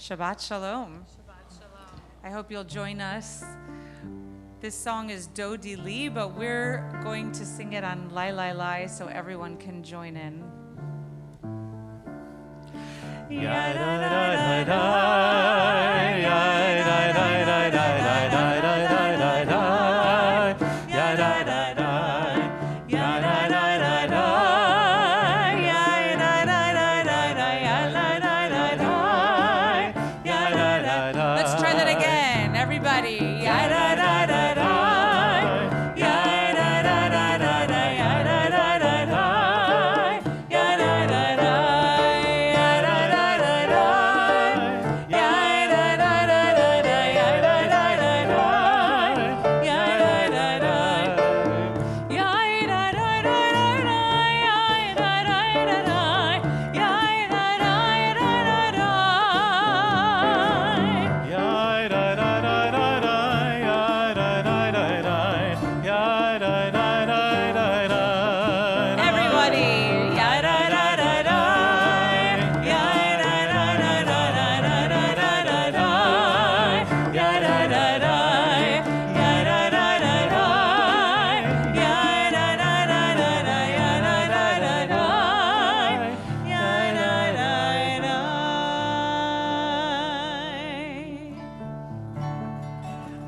Shabbat Shalom. Shabbat Shalom. I hope you'll join us. This song is Do Di Li, but we're going to sing it on Lai Lai Lai so everyone can join in. Let's try that again, everybody.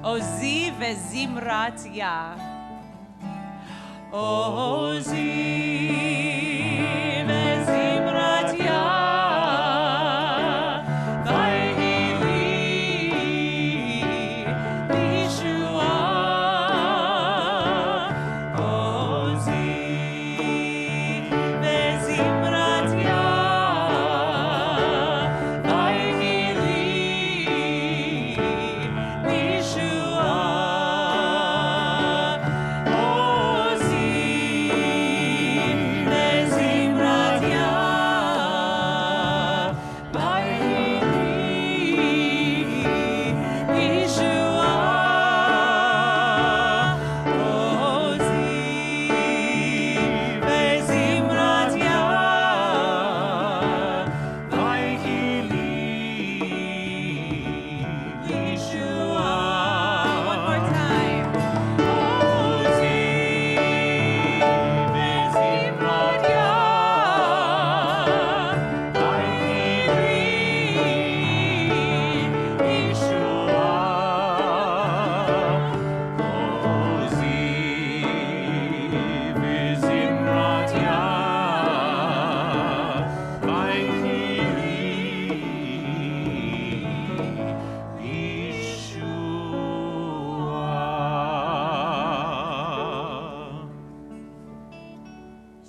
Ozi vezimrat ya. Ozi vezimrat ya. Vayili Yeshua. Ozi vezimrat ya. Vayili Yeshua.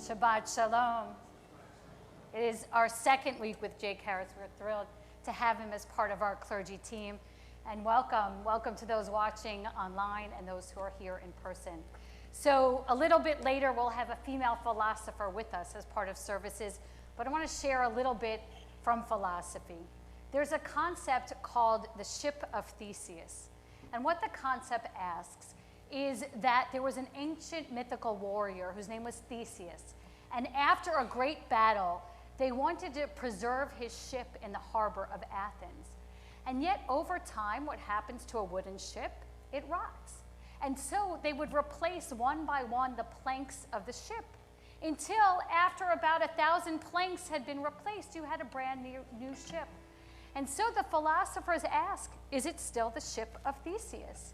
Shabbat Shalom. It is our second week with Jake Harris. We're thrilled to have him as part of our clergy team. And welcome to those watching online and those who are here in person. So a little bit later, we'll have a female philosopher with us as part of services. But I want to share a little bit from philosophy. There's a concept called the ship of Theseus. And what the concept asks is that there was an ancient mythical warrior whose name was Theseus. And after a great battle, they wanted to preserve his ship in the harbor of Athens. And yet, over time, what happens to a wooden ship? It rots. And so they would replace one by one the planks of the ship until after about 1,000 planks had been replaced, you had a brand new ship. And so the philosophers ask, is it still the ship of Theseus?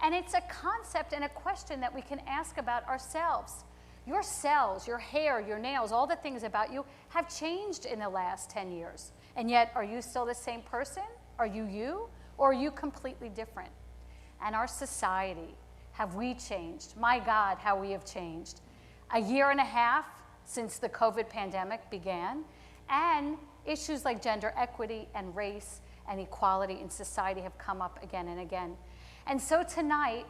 And it's a concept and a question that we can ask about ourselves. Your cells, your hair, your nails, all the things about you have changed in the last 10 years. And yet, are you still the same person? Are you you? Or are you completely different? And our society, have we changed? My God, how we have changed. A year and a half since the COVID pandemic began, and issues like gender equity and race and equality in society have come up again and again. And so tonight,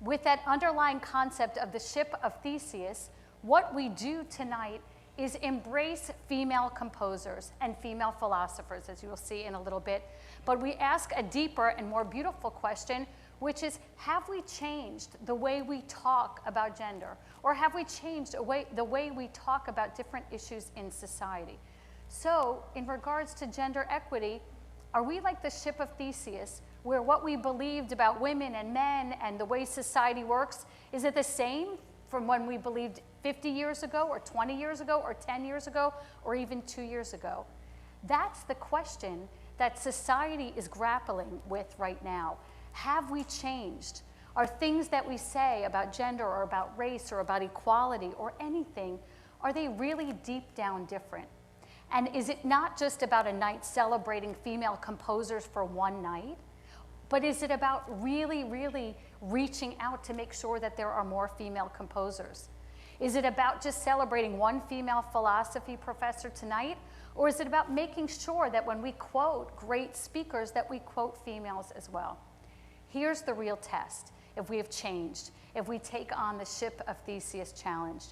with that underlying concept of the ship of Theseus, what we do tonight is embrace female composers and female philosophers, as you will see in a little bit. But we ask a deeper and more beautiful question, which is, have we changed the way we talk about gender? Or have we changed the way we talk about different issues in society? So, in regards to gender equity, Are we like the ship of Theseus, where what we believed about women and men and the way society works, is it the same from when we believed 50 years ago or 20 years ago or 10 years ago or even 2 years ago? That's the question that society is grappling with right now. Have we changed? Are things that we say about gender or about race or about equality or anything, are they really deep down different? And is it not just about a night celebrating female composers for one night, but is it about really, really reaching out to make sure that there are more female composers? Is it about just celebrating one female philosophy professor tonight? Or is it about making sure that when we quote great speakers that we quote females as well? Here's the real test, if we have changed, if we take on the Ship of Theseus challenge.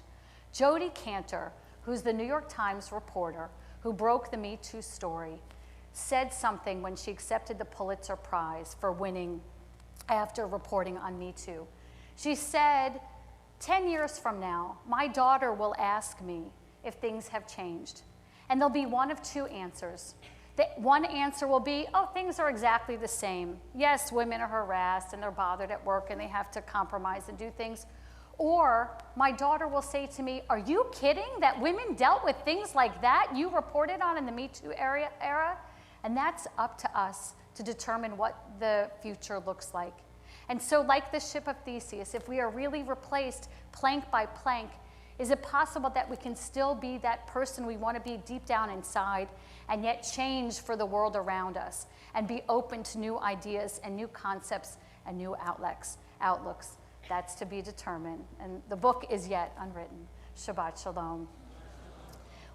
Jodi Kantor, who's the New York Times reporter who broke the Me Too story, said something when she accepted the Pulitzer Prize for winning after reporting on Me Too. She said, 10 years from now, my daughter will ask me if things have changed. And there'll be one of two answers. One answer will be, oh, things are exactly the same. Yes, women are harassed and they're bothered at work and they have to compromise and do things. Or my daughter will say to me, are you kidding that women dealt with things like that you reported on in the Me Too era? And that's up to us to determine what the future looks like. And so like the Ship of Theseus, if we are really replaced plank by plank, is it possible that we can still be that person we want to be deep down inside and yet change for the world around us and be open to new ideas and new concepts and new outlooks? That's to be determined. And the book is yet unwritten. Shabbat Shalom.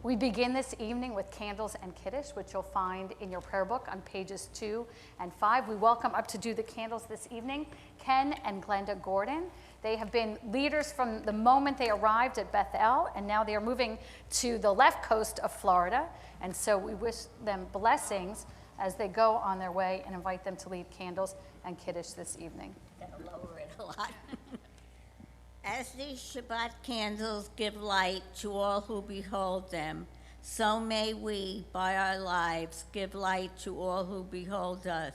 We begin this evening with Candles and Kiddush, which you'll find in your prayer book on pages 2 and 5. We welcome up to do the candles this evening Ken and Glenda Gordon. They have been leaders from the moment they arrived at Bethel, and now they are moving to the left coast of Florida. And so we wish them blessings as they go on their way and invite them to lead Candles and Kiddush this evening. That'll lower it a lot. As these Shabbat candles give light to all who behold them, so may we, by our lives, give light to all who behold us.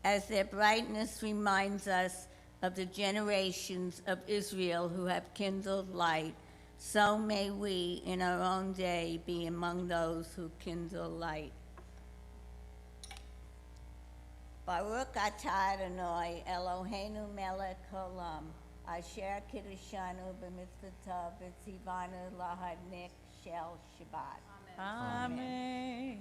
As their brightness reminds us of the generations of Israel who have kindled light, so may we, in our own day, be among those who kindle light. Baruch atah Adonai Eloheinu melech haolam, asher kiddushanu b'mitzvotav v'tzivanu lahadnik shel Shabbat. Amen.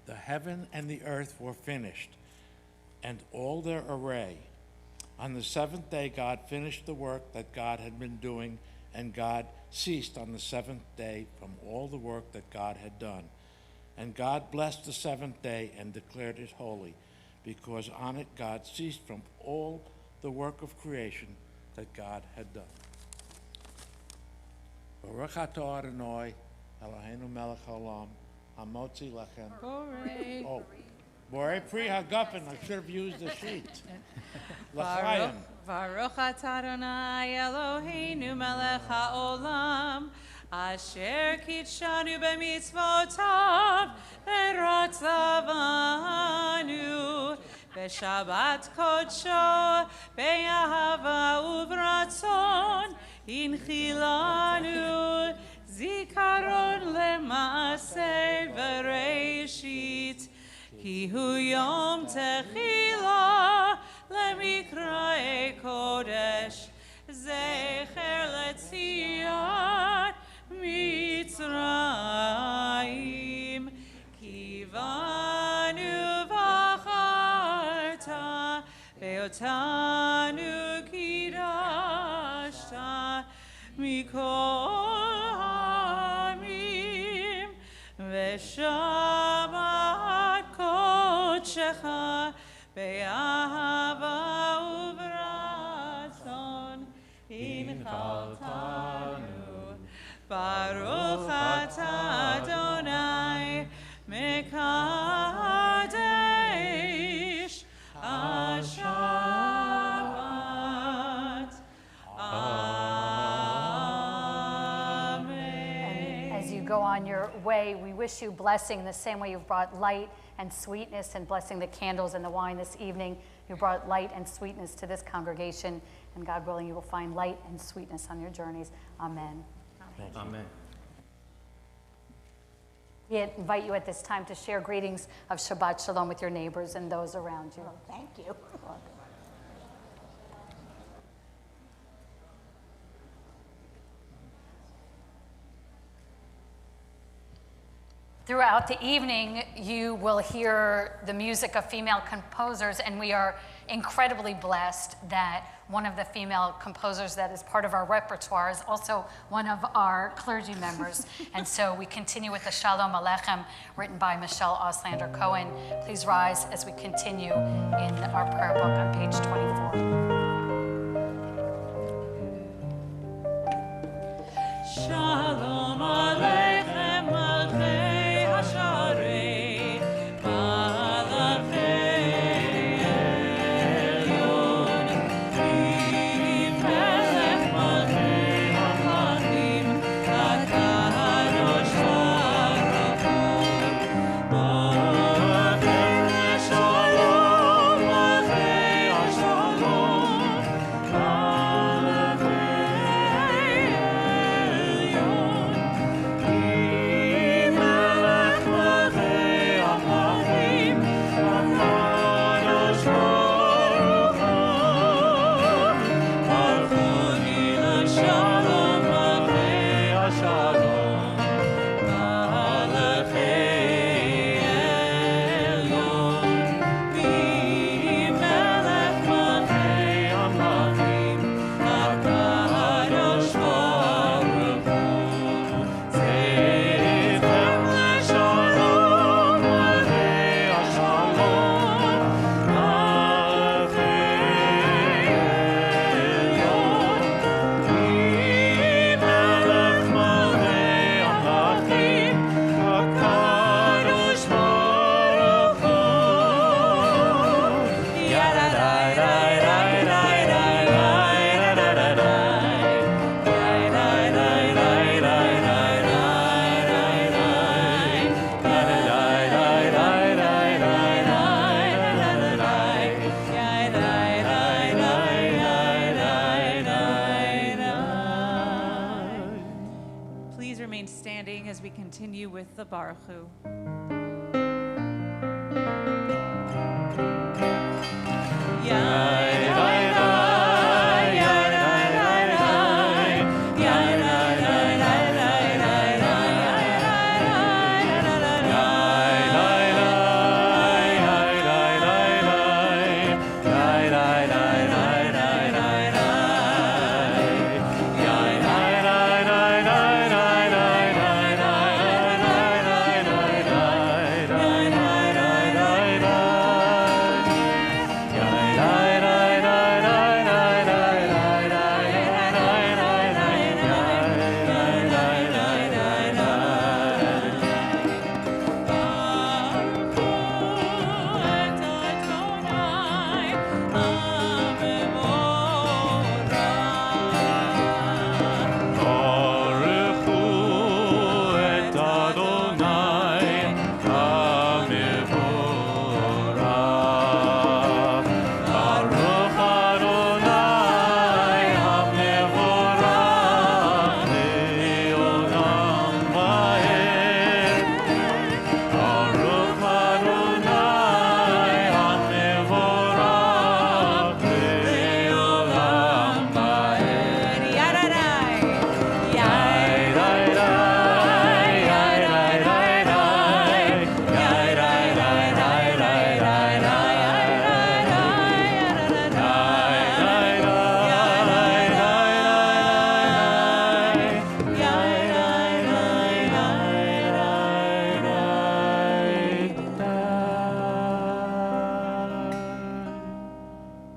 The heaven and the earth were finished, and all their array. On the seventh day, God finished the work that God had been doing, and God ceased on the seventh day from all the work that God had done. And God blessed the seventh day and declared it holy, because on it God ceased from all the work of creation that God had done. Baruch atah Adonai Eloheinu melech haolam, hamotzi lechem. Borei. Oh, Borei pri hagafen. I should have used the sheet. L'chaim. Baruch atah Adonai Eloheinu melech haolam, asher kitshanu b'mitzvotav v'ratzavanu b'shabbat kodsho b'yahava uvratzon inchilanu zikaron le'maaseh v'reishit ki hu yom techila le'mikra'e kodesh zecher le'tziat Mitzrayim kivanu v'acharta ve'otanu kidashta mikol ha'amim ve'shabbat kodshecha be'ahava uvratzon inchaltanu. Baruch atah Adonai Mekayim go on your way, we wish you blessing the same way you've brought light and sweetness and blessing the candles and the wine this evening. You brought light and sweetness to this congregation, and God willing, you will find light and sweetness on your journeys. Amen. Amen. We invite you at this time to share greetings of Shabbat Shalom with your neighbors and those around you. Thank you. Throughout the evening, you will hear the music of female composers, and we are incredibly blessed that one of the female composers that is part of our repertoire is also one of our clergy members. And so we continue with the Shalom Aleichem, written by Michelle Auslander Cohen. Please rise as we continue in our prayer book on page 24. Shalom Aleichem, Malchei Hasharei, Malachei Elyon, Melech Malchei HaMelachim, HaKadosh Baruch Hu. Malchei Shalom, Malchei Shalom, Please remain standing as we continue with the Baruch Hu.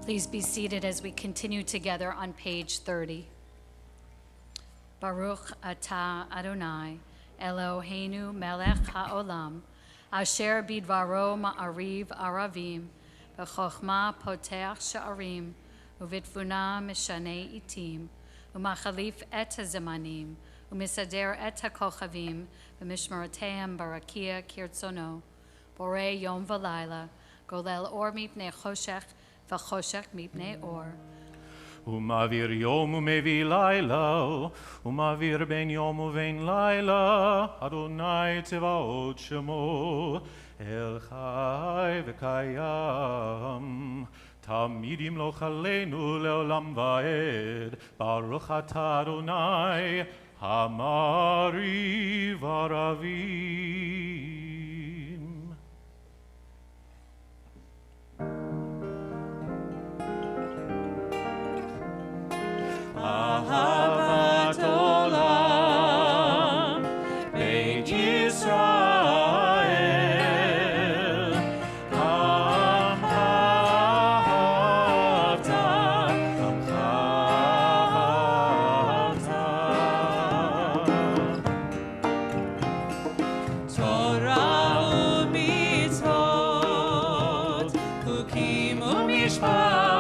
Please be seated as we continue together on page 30. Baruch atah Adonai, Eloheinu melech haolam, asher bidvaro ma'ariv aravim, b'chochma potech sha'arim, uvitfuna mishanei itim, umachalif et hazemanim, ומסדר את הכוכבים במשמרותיהם ברקיע כרצונו, בורא יום ולילה, גולל אור מפני חושך וחושך מפני אור. ומעביר יום ומביא לילה, ומעביר בין יום ובין לילה, אדוני צבאות שמו, אל חי וקיים. תמיד ימלוך עלינו לעולם ועד, ברוך אתה אדוני, המריב ערבים. אהבת עולם, בית ישראל, עמך אהבת, עמך אהבת. תורה ומצוות, חוקים ומשפט,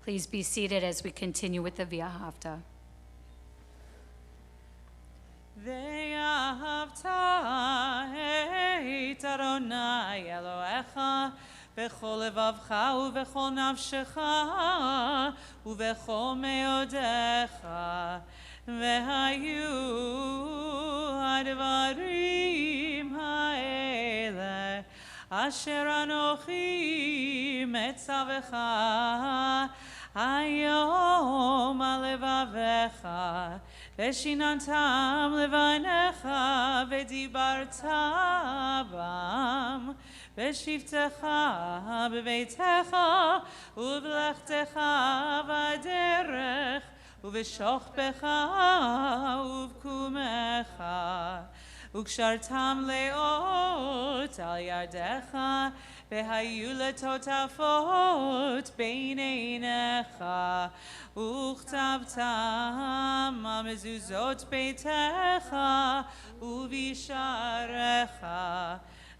Please be seated as we continue with the V'ahavta. ואהבת את אדוני אלוהיך בכל לבבך ובכל נפשך ובכל מאודיך, והיו הדברים האלה אשר אנוכי מצווך היום על לבביך, ושיננתם לבניך ודיברת בם בשבתך בביתך ובלכתך בדרך ובשוכבך ובקומך, וקשרתם לאות על ידך, והיו לטוטפות בין עיניך, וכתבתם על מזוזות ביתך ובשעריך,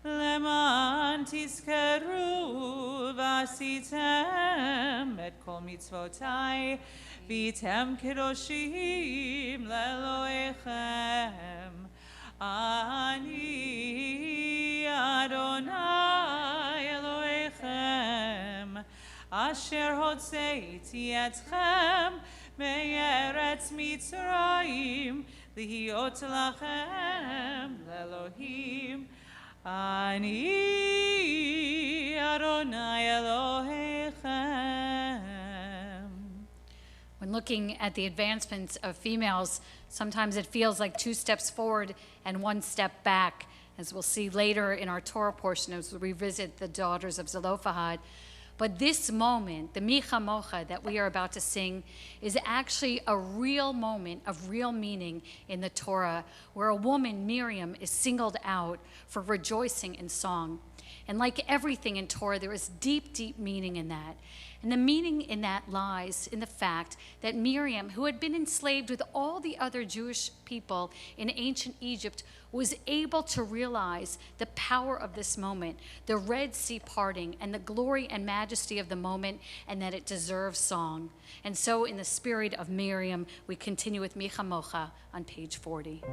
למען תזכרו ועשיתם את כל מצוותי, והייתם קדושים לאלוהיכם. אני אדוני אלוהיכם, אשר הוצאתי אתכם מארץ מצרים, להיות לכם לאלוהים. אני אדוני אלוהיכם. When looking at the advancements of females, sometimes it feels like 2 steps forward and 1 step back, as we'll see later in our Torah portion as we revisit the daughters of Zelophehad. But this moment, the Micha Mocha that we are about to sing, is actually a real moment of real meaning in the Torah, where a woman, Miriam, is singled out for rejoicing in song. And like everything in Torah, there is deep, deep meaning in that. And the meaning in that lies in the fact that Miriam, who had been enslaved with all the other Jewish people in ancient Egypt, was able to realize the power of this moment, the Red Sea parting, and the glory and majesty of the moment, and that it deserves song. And so in the spirit of Miriam, we continue with Micha Mocha on page 40.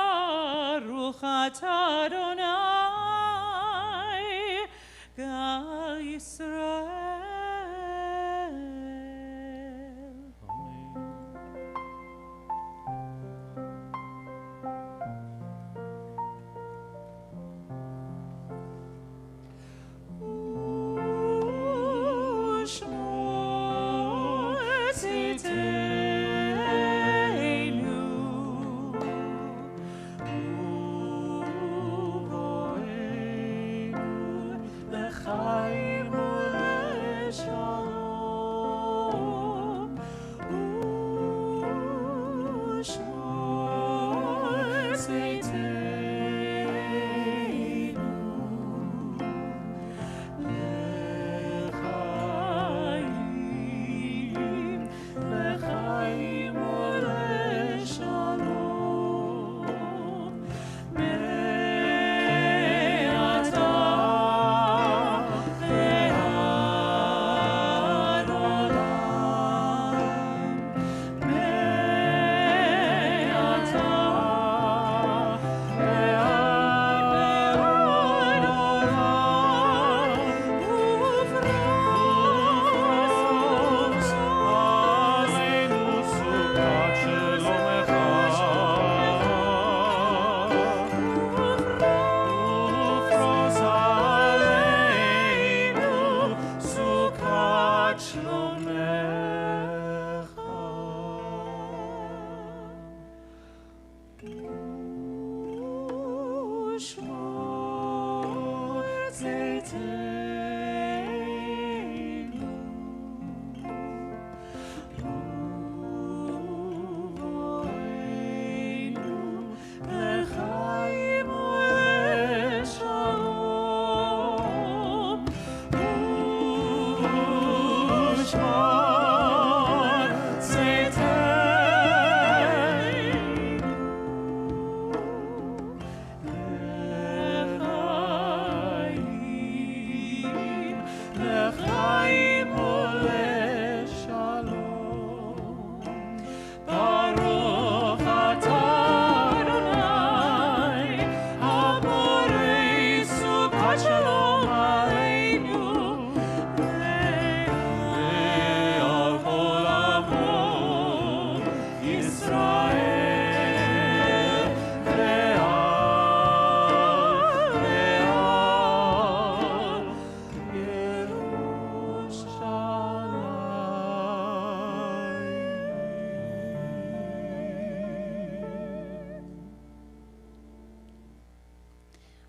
Baruch atah Adonai Gal Yisrael.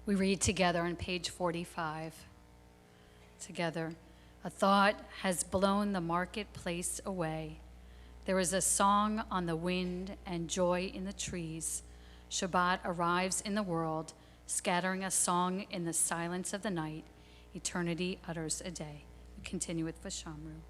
We read together on page 45. Together, a thought has blown the marketplace away. There is a song on the wind and joy in the trees. Shabbat arrives in the world, scattering a song in the silence of the night. Eternity utters a day. We continue with Vashamru.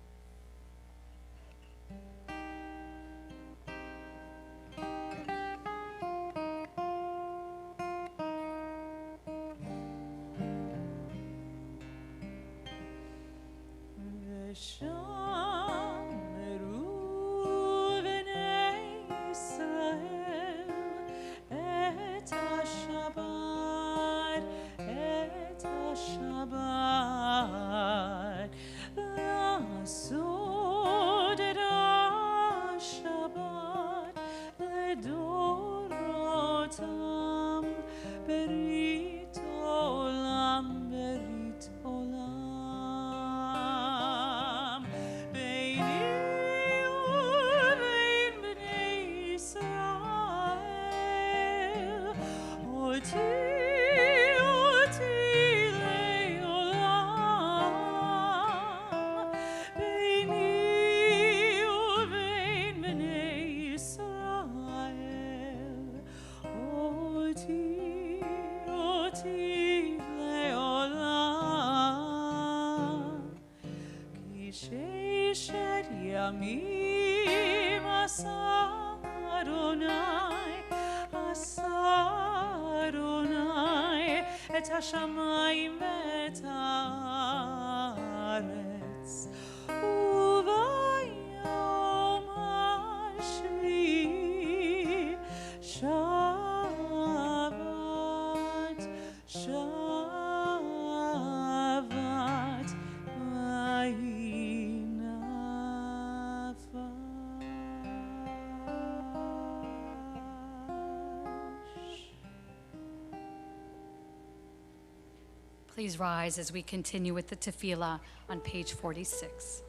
השמיים ואת הארץ, וביום השביעי שבת, שבת ויהי נפש. Please rise as we continue with the tefillah on page 46.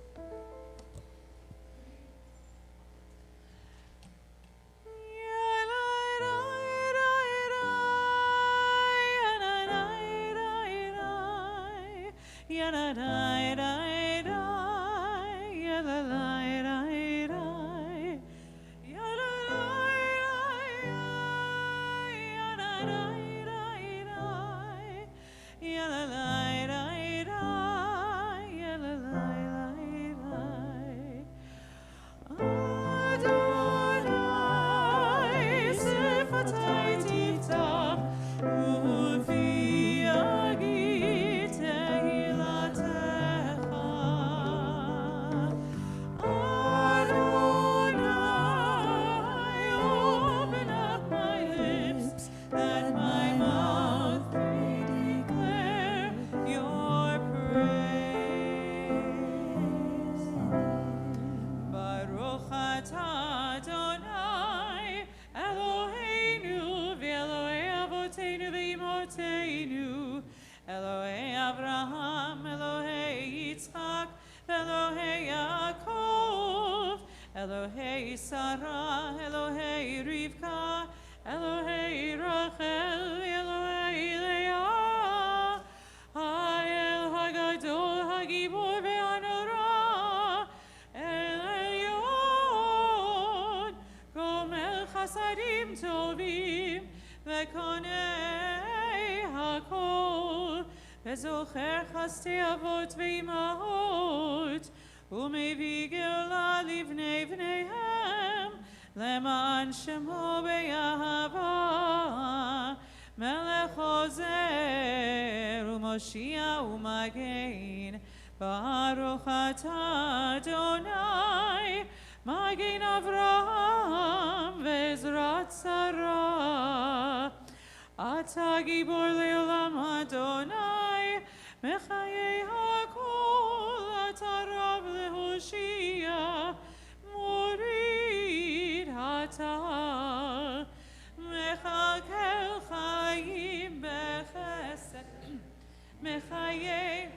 Elohei Sarah, Elohei Rivka, Elohei Rachel, Elohei Leah, Ha'el Hagadol, Hagibor ve'anora, El Elyon, Gomel Chasadim Tovim, Ve'konei Hakol, Ve'zocher Chastei Avot ve'imahot, ומביא גאולה לבני בניהם, למען שמו באהבה, מלך עוזר ומושיע ומגן, ברוך אתה אדוני, מגן אברהם ועזרת שרה. אתה גיבור לעולם אדוני, מחיי הכל אתה רב להושיע, מוריד אתה, מחכה חיים בחסד, מחיי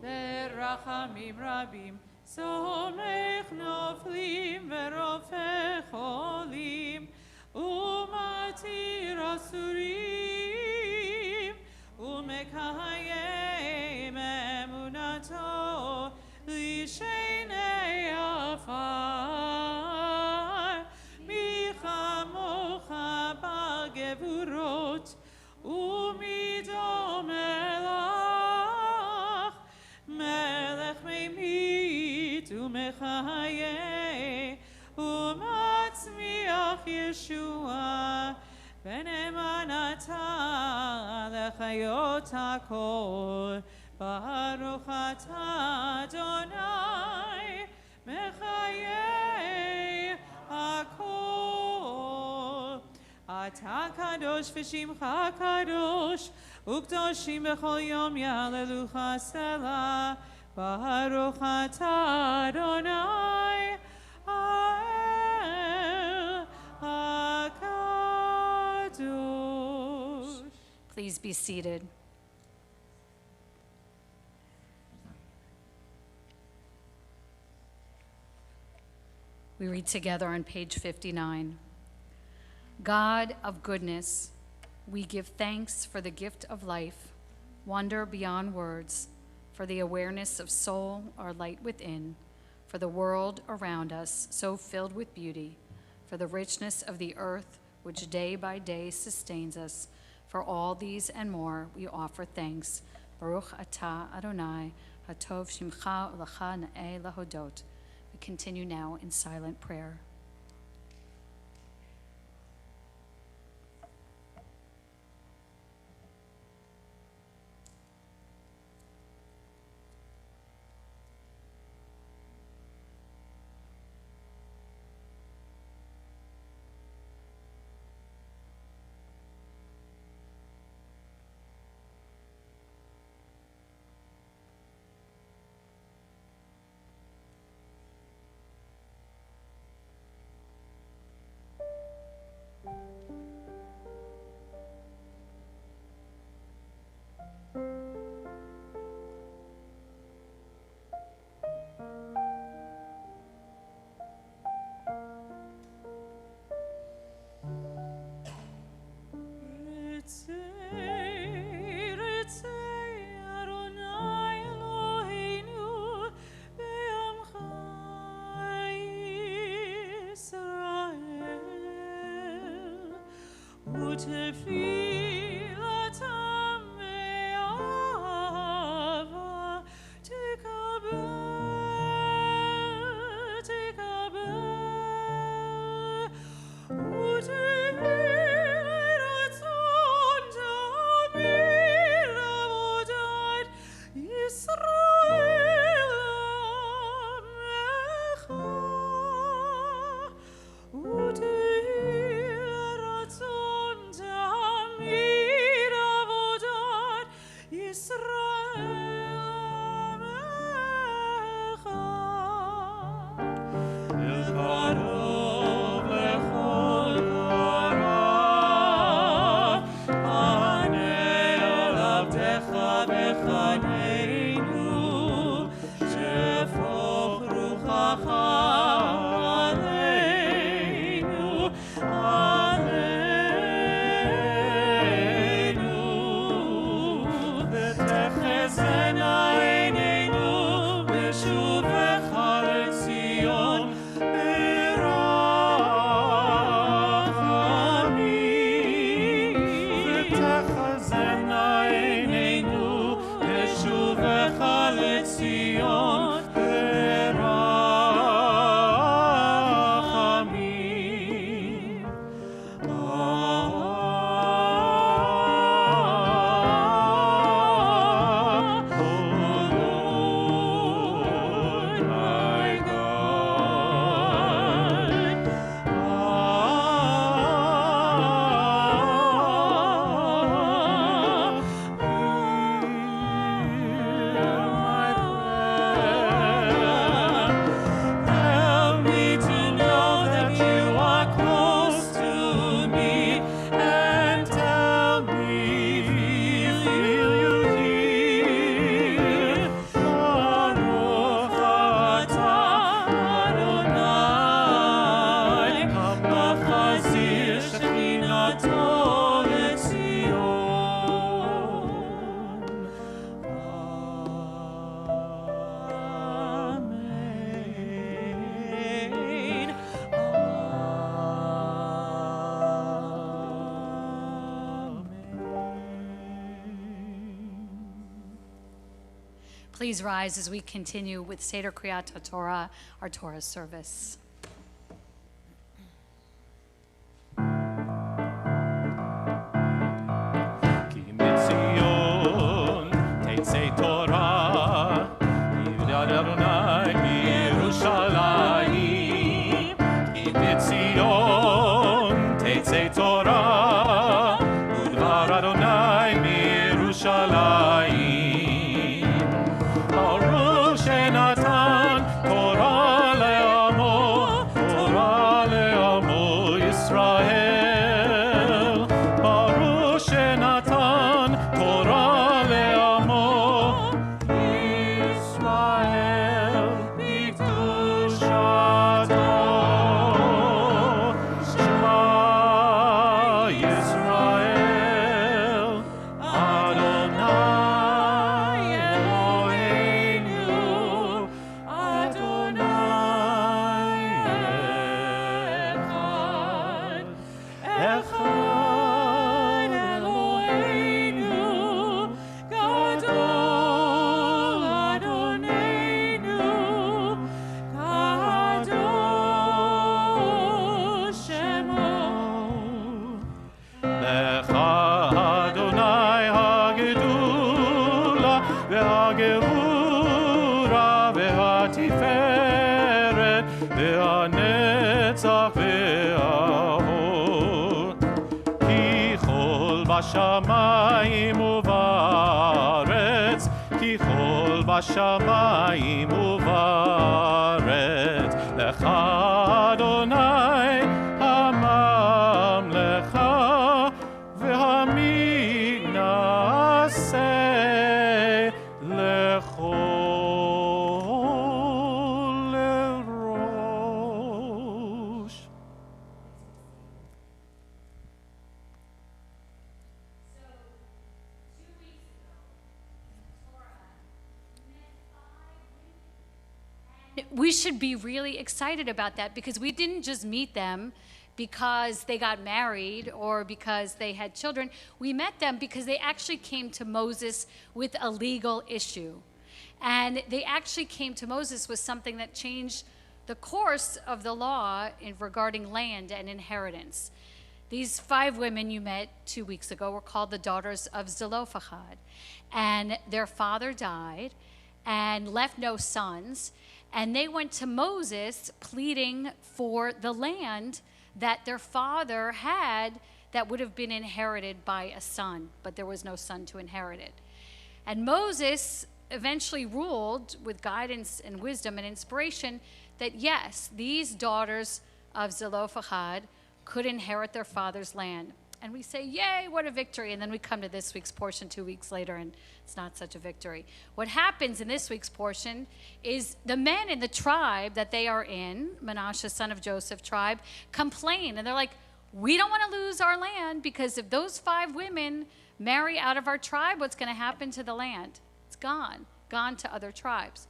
ברחמים רבים, סומך נופלים ורופא חולים, ומתיר אסורים. ישועה, ונאמנתה לחיות הכל. ברוך אתה אדוני מחיי הכל. אתה קדוש ושמך קדוש, וקדושים בכל יום יהללוך סלה. ברוך אתה אדוני האל הקדוש. Please be seated. We read together on page 59. God of goodness, we give thanks for the gift of life, wonder beyond words, for the awareness of soul, our light within, for the world around us, so filled with beauty, for the richness of the earth, which day by day sustains us. For all these and more, we offer thanks. Baruch atah Adonai, hatov shimcha u'lecha na'eh lahodot. We continue now in silent prayer. Please rise as we continue with Seder Kriyat HaTorah, our Torah service. חיצי תורה, ודבר אדוני מירושלים. ברוך שנתן תורה לעמו, תורה לעמו ישראל. ברוך שנתן תורה לעמו ישראל בקדושתו. שמע ישראל, אדוני אלוהינו, אדוני אחד. אחד אלוהינו, גדול אדוננו, קדוש שמו. לך אדוני הגדולה והגבורה והתפארת והנצח וההוד. כי כל בשמיים ובארץ, כי כל בשמיים ובארץ, לך אדוני הממלכה והמנעשה לכל ראש. We should be really excited about that because we didn't just meet them because they got married or because they had children. We met them because they actually came to Moses with a legal issue. And they actually came to Moses with something that changed the course of the law regarding land and inheritance. These 5 women you met 2 weeks ago were called the daughters of Zelophehad. And their father died and left no sons. And they went to Moses pleading for the land that their father had that would have been inherited by a son, but there was no son to inherit it. And Moses eventually ruled with guidance and wisdom and inspiration that yes, these daughters of Zelophehad could inherit their father's land. And we say, yay, what a victory. And then we come to this week's portion 2 weeks later, and it's not such a victory. What happens in this week's portion is the men in the tribe that they are in, Manasseh, son of Joseph tribe, complain. And they're like, we don't want to lose our land because if those 5 women marry out of our tribe, what's going to happen to the land? It's gone to other tribes.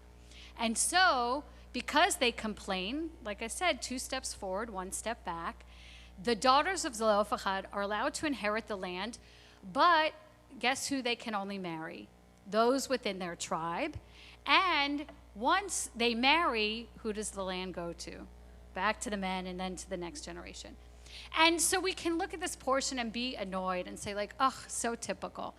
And so, because they complain, like I said, 2 steps forward, 1 step back, the daughters of Zelophehad are allowed to inherit the land, but guess who they can only marry? Those within their tribe. And once they marry, who does the land go to? Back to the men and then to the next generation. And so we can look at this portion and be annoyed and say like, oh, so typical.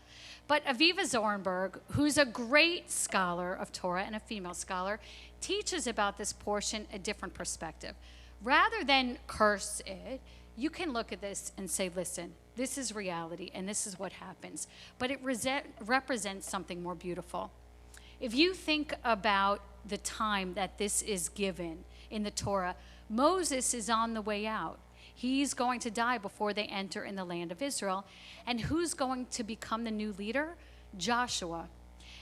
But Aviva Zornberg, who's a great scholar of Torah and a female scholar, teaches about this portion a different perspective. Rather than curse it, you can look at this and say, listen, this is reality and this is what happens. But it represents something more beautiful. If you think about the time that this is given in the Torah, Moses is on the way out. He's going to die before they enter in the land of Israel. And who's going to become the new leader? Joshua.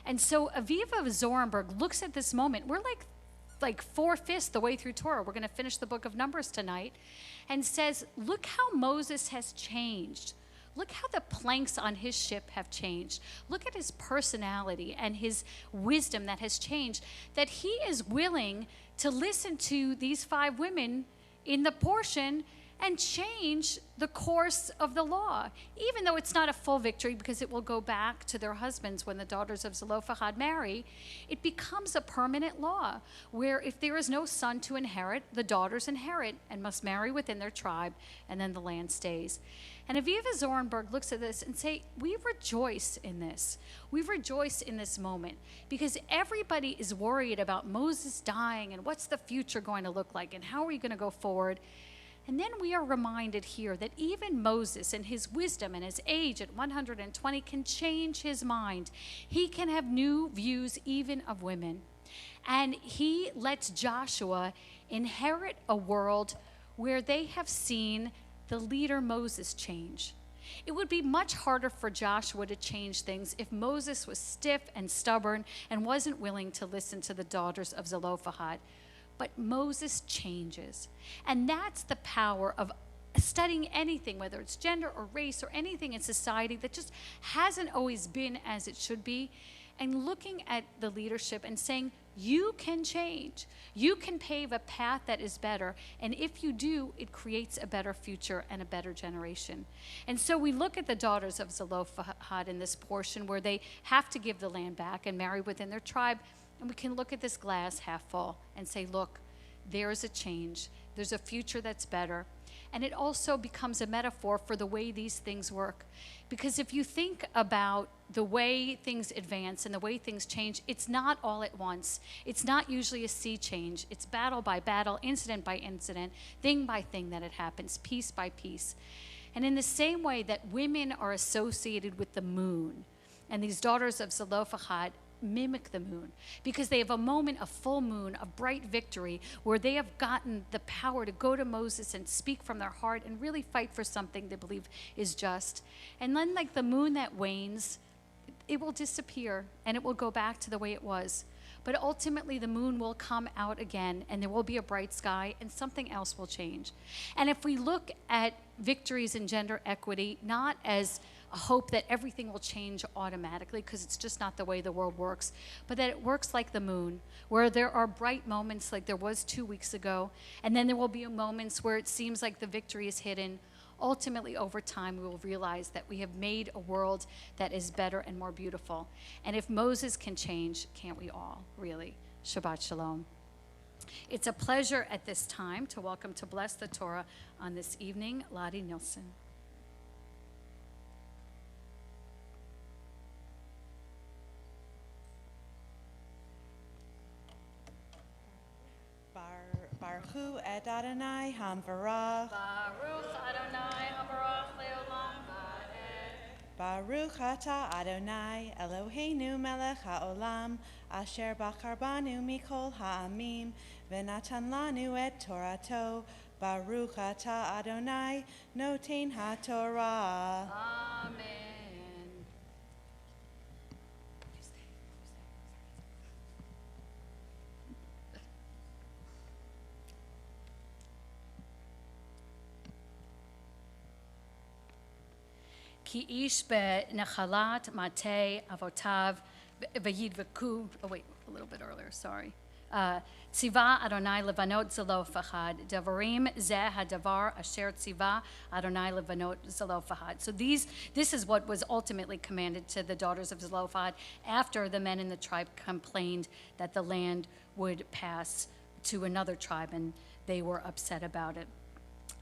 And so Aviva Zornberg looks at this moment. We're like 4/5 the way through Torah. We're going to finish the book of Numbers tonight. And says, look how Moses has changed. Look how the planks on his ship have changed. Look at his personality and his wisdom that has changed. That he is willing to listen to these 5 women in the portion and change the course of the law, even though it's not a full victory because it will go back to their husbands when the daughters of Zelophehad marry. It becomes a permanent law where if there is no son to inherit, the daughters inherit and must marry within their tribe, and then the land stays. And Aviva Zornberg looks at this and say, we rejoice in this. We rejoice in this moment because everybody is worried about Moses dying and what's the future going to look like and how are we going to go forward. And then we are reminded here that even Moses, in his wisdom and his age at 120, can change his mind. He can have new views even of women. And he lets Joshua inherit a world where they have seen the leader Moses change. It would be much harder for Joshua to change things if Moses was stiff and stubborn and wasn't willing to listen to the daughters of Zelophehad. But Moses changes. And that's the power of studying anything, whether it's gender or race or anything in society that just hasn't always been as it should be, and looking at the leadership and saying, you can change. You can pave a path that is better. And if you do, it creates a better future and a better generation. And so we look at the daughters of Zelophehad in this portion where they have to give the land back and marry within their tribe. And we can look at this glass half full and say, look, there is a change. There's a future that's better. And it also becomes a metaphor for the way these things work. Because if you think about the way things advance and the way things change, it's not all at once. It's not usually a sea change. It's battle by battle, incident by incident, thing by thing that it happens, piece by piece. And in the same way that women are associated with the moon, and these daughters of Zelophehad mimic the moon because they have a moment of full moon, of bright victory, where they have gotten the power to go to Moses and speak from their heart and really fight for something they believe is just. And then, like the moon that wanes, it will disappear and it will go back to the way it was. But ultimately, the moon will come out again and there will be a bright sky and something else will change. And if we look at victories in gender equity, not as a hope that everything will change automatically, because it's just not the way the world works, but that it works like the moon, where there are bright moments like there was 2 weeks ago, and then there will be moments where it seems like the victory is hidden. Ultimately, over time, we will realize that we have made a world that is better and more beautiful. And if Moses can change, can't we all, really? Shabbat Shalom. It's a pleasure at this time to welcome to bless the Torah on this evening, Lottie Nilsson. Baruch et Adonai Hamvarach. Baruch Adonai Habarach Leolam Va'ed. Baruch atah Adonai Eloheinu melech haolam asher bachar banu mikol ha'amim v'natan lanu et Torato. Baruch atah Adonai noten haTorah. Amen. Ki ish be'nechalat matei avotav v'yidveku. Oh wait, a little bit earlier. Sorry. Tziva Adonai levanot Zelophehad devarim zeh hadavar asher tziva Adonai levanot Zelophehad. So this is what was ultimately commanded to the daughters of Zelophehad after the men in the tribe complained that the land would pass to another tribe, and they were upset about it.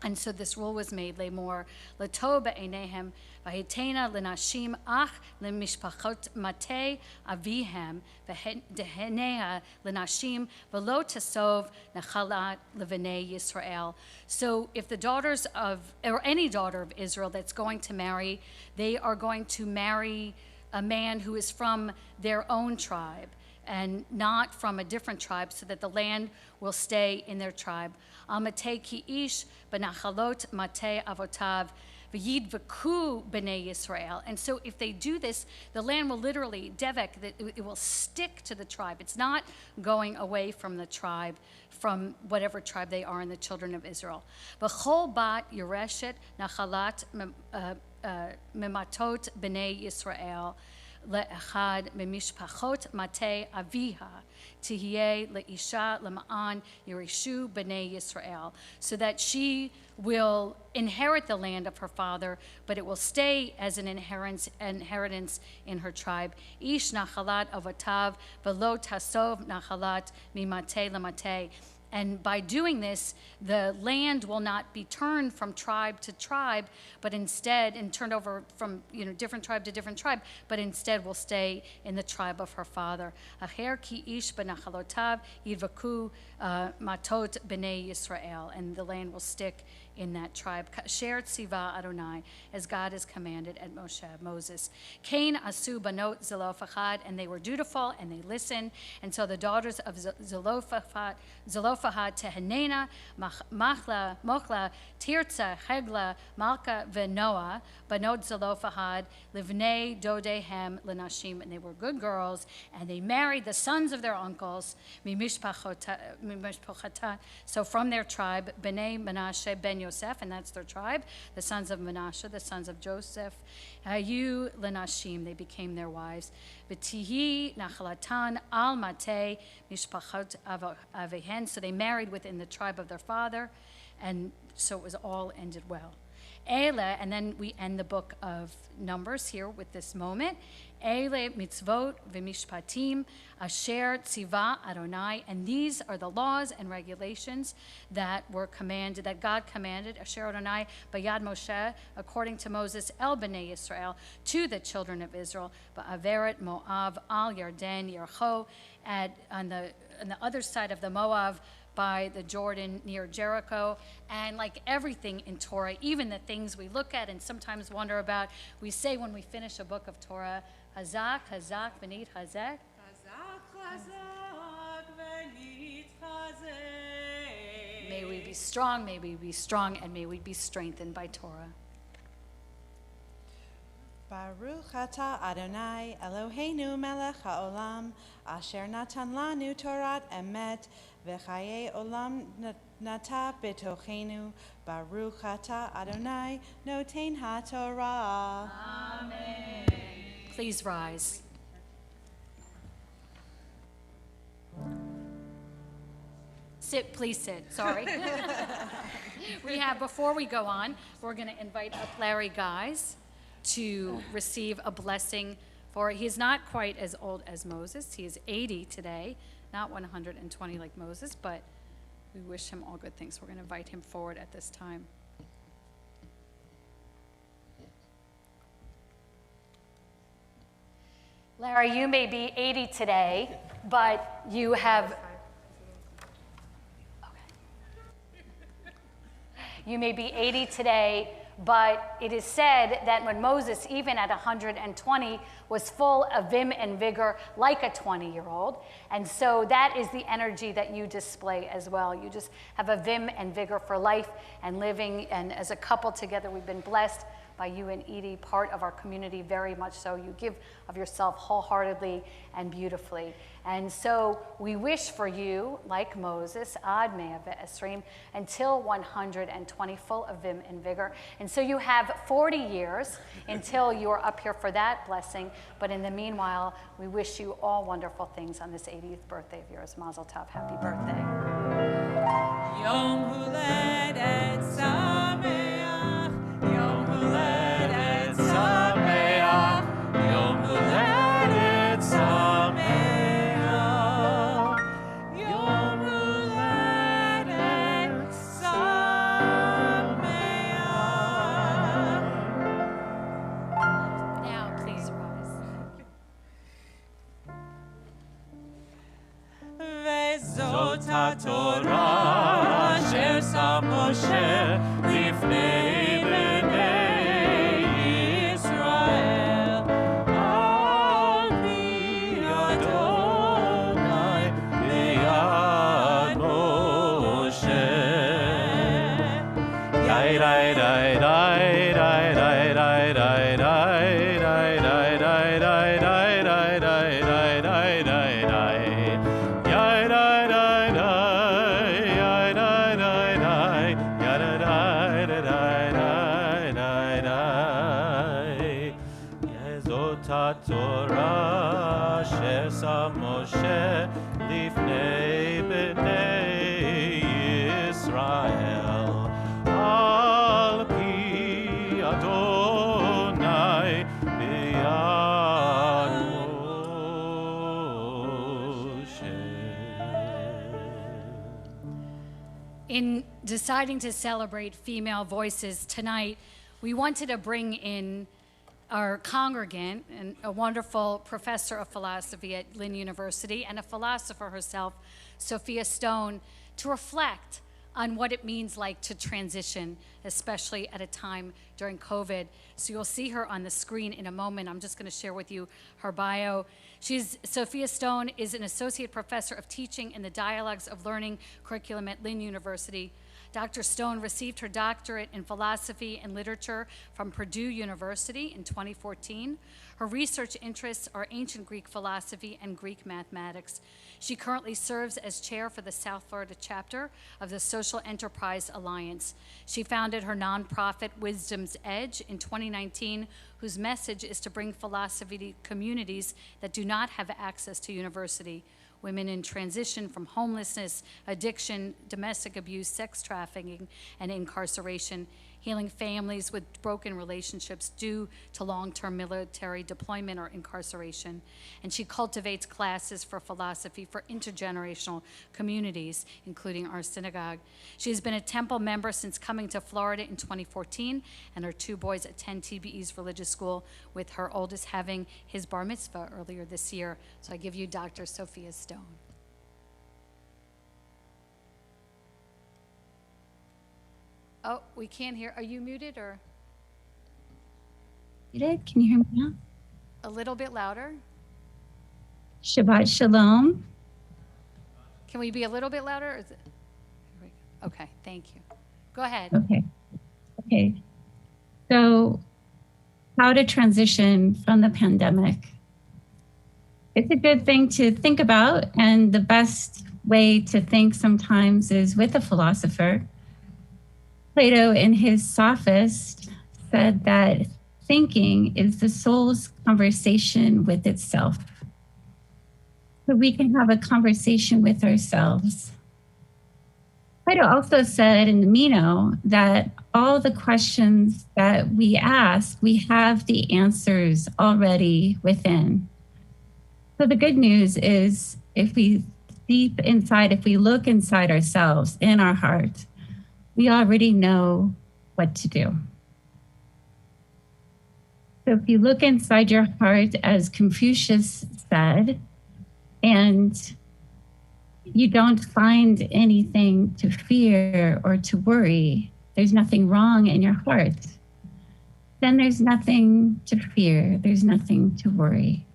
And so this rule was made, Lemor, Lato be'enehem, v'hetena lenashim ach lemishpachot matei avihem, v'henea lenashim, v'lo tasov nechalat levenei Yisrael. So if the daughters of, or any daughter of Israel that's going to marry, they are going to marry a man who is from their own tribe and not from a different tribe, so that the land will stay in their tribe. Al-matei ki ish b'nachalot matei avotav v'yidveku b'nei Yisrael. And so if they do this, the land will literally, devek, it will stick to the tribe. It's not going away from the tribe, from whatever tribe they are in the children of Israel. V'chol bat yereshet nachalat mematot b'nei Yisrael le'echad memishpachot matei aviha tihye le'isha lema'an yerishu b'nei Yisrael, so that she will inherit the land of her father, but it will stay as an inheritance in her tribe. Ish nachalat avotav velo tasov nachalat mimatei lematei. And by doing this, the land will not be turned from tribe to tribe, but instead, and turned over from different tribe to different tribe, but instead will stay in the tribe of her father. Acher ki ish benachalotav yidvaku matot b'nei Yisrael, and the land will stick in that tribe. Asher tziva Adonai, as God has commanded at Moses. Cain asu banot Zelophehad, and they were dutiful and they listened. And so the daughters of Zelophehad Tehanena, Mochla, Tirza, Hegla, Malka, Venoah, banot Zelophehad, Livnei Dodehem Lenashim, and they were good girls, and they married the sons of their uncles, Mimishpachata, so from their tribe, Bnei Menashe ben Yosef, and that's their tribe, the sons of Menashe, the sons of Joseph, Hayu Lenashim, they became their wives. V'tihi nachalatan al matei mishpachot avehen, so they married within the tribe of their father, and so it was all ended well. Ele, and then we end the book of Numbers here with this moment. Ele mitzvot v'mishpatim asher tziva Adonai, and these are the laws and regulations that were commanded, that God commanded, asher Adonai bayad Moshe, according to Moses, el bnei Yisrael, to the children of Israel, ba'averet Moav al Yarden Yercho, on the other side of the Moab, by the Jordan near Jericho. And like everything in Torah, even the things we look at and sometimes wonder about, we say when we finish a book of Torah, Hazak, Hazak, Benit, Hazek. May we be strong, and may we be strengthened by Torah. Baruch atah Adonai Eloheinu melech haolam asher natan lanu Torat emet v'chaye olam nata betochenu. Baruch atah Adonai noten haTorah. Amen. Please rise. Sit, please sit. Sorry. We have, before we go on, we're going to invite up Larry Guys to receive a blessing for, he's not quite as old as Moses. He is 80 today, not 120 like Moses, but we wish him all good things. We're going to invite him forward at this time. Larry, you may be 80 today, but you have... You may be 80 today, but it is said that when Moses, even at 120, was full of vim and vigor like a 20-year-old. And so that is the energy that you display as well. You just have a vim and vigor for life and living. And as a couple together, we've been blessed by you and Edie, part of our community, very much so. You give of yourself wholeheartedly and beautifully. And so we wish for you, like Moses, ad mea ve'esrim, until 120, full of vim and vigor. And so you have 40 years until you are up here for that blessing. But in the meanwhile, we wish you all wonderful things on this 80th birthday of yours. Mazel tov, happy birthday. Yom Huledet Sameach, Yom Huledet Sameach, Yom Huledet Sameach, Yom Huledet Sameach. Now, please rise. Vezot HaTorah asher sam Moshe lifnei bnei Yisrael al pi Adonai b'yad Moshe. Yai rai rai rai rai rai rai rai rai rai rai rai rai rai rai rai rai rai rai rai. Yai rai rai rai yai rai rai rai yai rai rai rai rai rai. Yezot HaTorah asher sam Moshe lifnei bnei Yisrael al pi Adonai b'yad Moshe. In deciding to celebrate female voices tonight, we wanted to bring in our congregant and a wonderful professor of philosophy at Lynn University and a philosopher herself, Sophia Stone, to reflect on what it means like to transition, especially at a time during COVID. So you'll see her on the screen in a moment. I'm just going to share with you her bio. Sophia Stone is an associate professor of teaching in the Dialogues of Learning curriculum at Lynn University. Dr. Stone received her doctorate in philosophy and literature from Purdue University in 2014. Her research interests are ancient Greek philosophy and Greek mathematics. She currently serves as chair for the South Florida chapter of the Social Enterprise Alliance. She founded her nonprofit Wisdom's Edge in 2019, whose message is to bring philosophy to communities that do not have access to university. Women in transition from homelessness, addiction, domestic abuse, sex trafficking, and incarceration, healing families with broken relationships due to long-term military deployment or incarceration. And she cultivates classes for philosophy for intergenerational communities, including our synagogue. She has been a Temple member since coming to Florida in 2014, and her 2 boys attend TBE's religious school, with her oldest having his bar mitzvah earlier this year. So I give you Dr. Sophia Stone. Oh, we can't hear. Are you muted or? Muted? Can you hear me now? A little bit louder. Shabbat Shalom. Can we be a little bit louder? Or is it? Okay, thank you. Go ahead. Okay. So, how to transition from the pandemic. It's a good thing to think about, and the best way to think sometimes is with a philosopher. Plato, in his Sophist, said that thinking is the soul's conversation with itself. So we can have a conversation with ourselves. Plato also said in the Meno that all the questions that we ask, we have the answers already within. So the good news is if we look inside ourselves, in our heart, we already know what to do. So if you look inside your heart, as Confucius said, and you don't find anything to fear or to worry, there's nothing wrong in your heart, then there's nothing to fear, there's nothing to worry.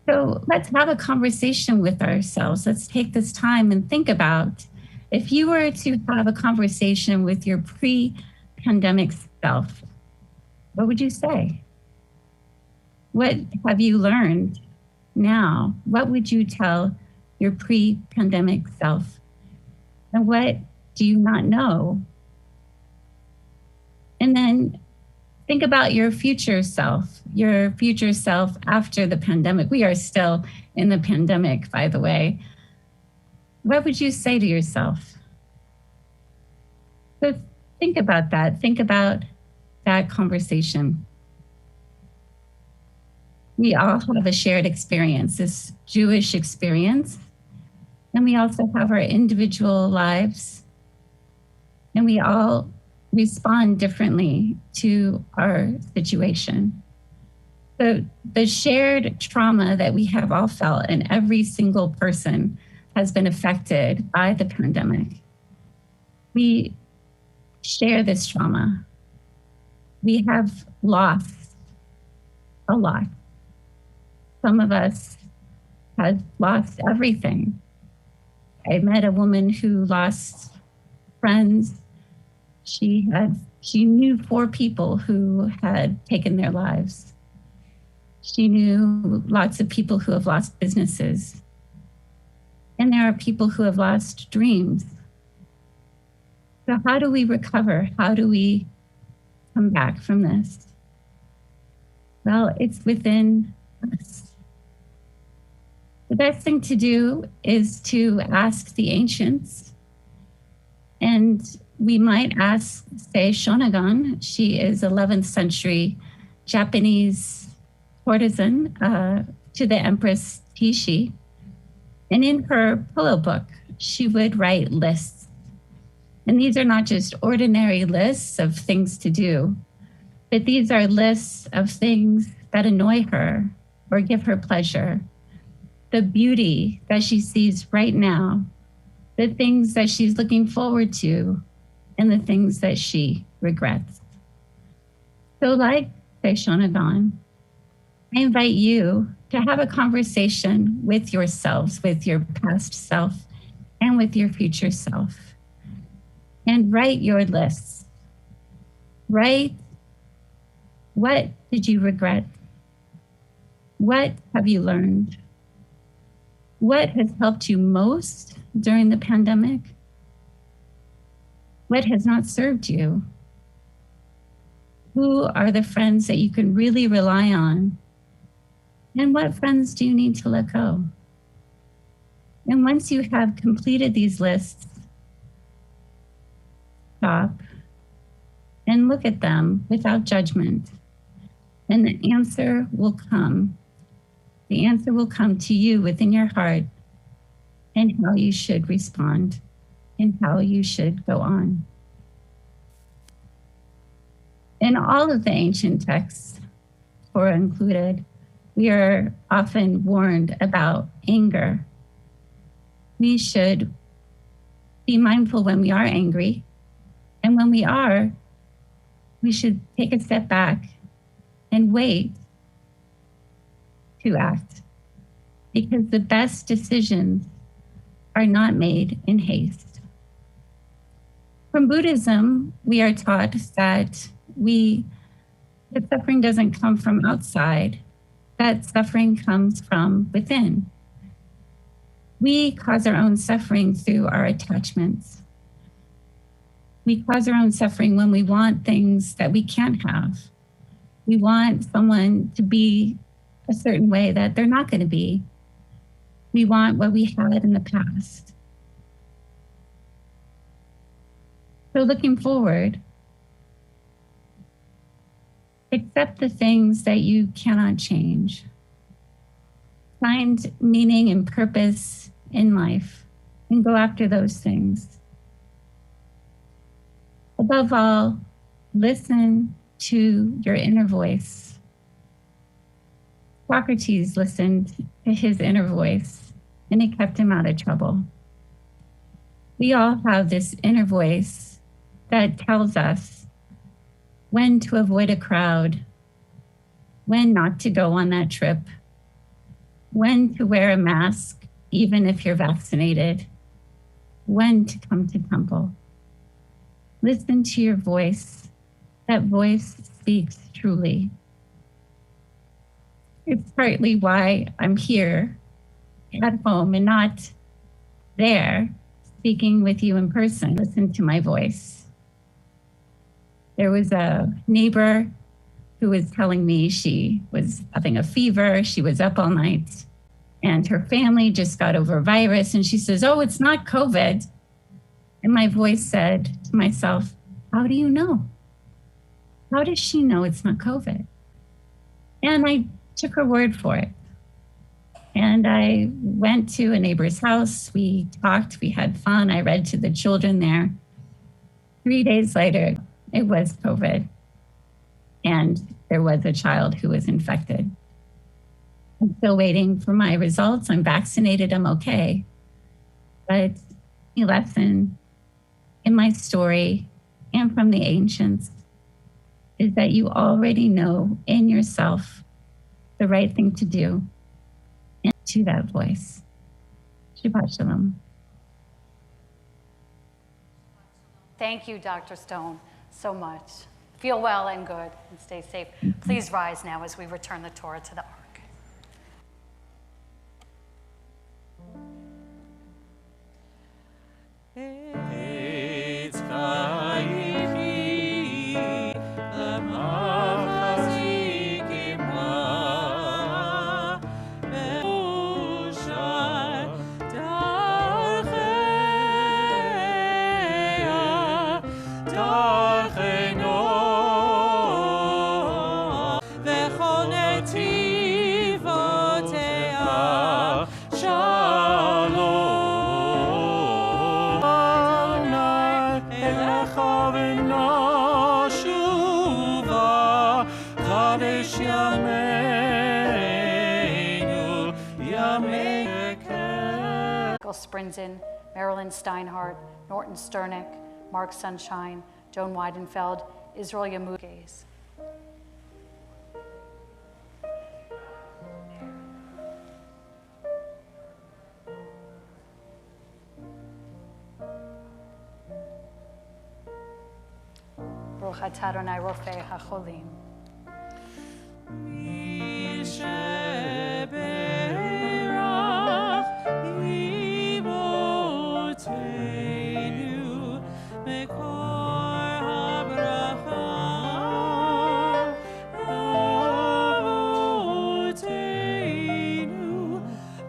So let's have a conversation with ourselves. Let's take this time and think about, if you were to have a conversation with your pre-pandemic self, what would you say? What have you learned now? What would you tell your pre-pandemic self? And what do you not know? And then think about your future self after the pandemic. We are still in the pandemic, by the way. What would you say to yourself? So think about that. Think about that conversation. We all have a shared experience, this Jewish experience, and we also have our individual lives, and we all respond differently to our situation. So the shared trauma that we have all felt, and every single person has been affected by the pandemic. We share this trauma. We have lost a lot. Some of us have lost everything. I met a woman who lost friends. She knew 4 people who had taken their lives. She knew lots of people who have lost businesses. And there are people who have lost dreams. So how do we recover? How do we come back from this? Well, it's within us. The best thing to do is to ask the ancients. And we might ask, say, Shonagon. She is 11th century Japanese courtesan to the Empress Tishi. And in her pillow book, she would write lists. And these are not just ordinary lists of things to do, but these are lists of things that annoy her or give her pleasure. The beauty that she sees right now, the things that she's looking forward to, and the things that she regrets. So like Dawn, I invite you to have a conversation with yourselves, with your past self, and with your future self. And write your lists. Write, what did you regret? What have you learned? What has helped you most during the pandemic? What has not served you? Who are the friends that you can really rely on? And what friends do you need to let go? And once you have completed these lists, stop and look at them without judgment. And the answer will come. The answer will come to you within your heart and how you should respond and how you should go on. In all of the ancient texts, Torah included, we are often warned about anger. We should be mindful when we are angry, and when we are, we should take a step back and wait to act, because the best decisions are not made in haste. From Buddhism, we are taught that that suffering doesn't come from outside, that suffering comes from within. We cause our own suffering through our attachments. We cause our own suffering when we want things that we can't have. We want someone to be a certain way that they're not going to be. We want what we had in the past. So looking forward, accept the things that you cannot change. Find meaning and purpose in life and go after those things. Above all, listen to your inner voice. Socrates listened to his inner voice, and it kept him out of trouble. We all have this inner voice that tells us when to avoid a crowd, when not to go on that trip, when to wear a mask, even if you're vaccinated, when to come to temple. Listen to your voice. That voice speaks truly. It's partly why I'm here at home and not there speaking with you in person. Listen to my voice. There was a neighbor who was telling me she was having a fever. She was up all night and her family just got over a virus. And she says, "Oh, it's not COVID." And my voice said to myself, "How do you know? How does she know it's not COVID?" And I took her word for it. And I went to a neighbor's house. We talked, we had fun. I read to the children there. 3 days later, it was COVID. And there was a child who was infected. I'm still waiting for my results. I'm vaccinated, I'm okay. But the lesson in my story and from the ancients is that you already know in yourself the right thing to do, and to that voice. Shabbat Shalom. Thank you, Dr. Stone, so much. Feel well and good, and stay safe. Please rise now as we return the Torah to the Ark. Sprints in Marilyn Steinhardt, Norton Sternick, Mark Sunshine, Joan Weidenfeld, Israel Yamugaze. Baruch atah Adonai Rofei HaCholim.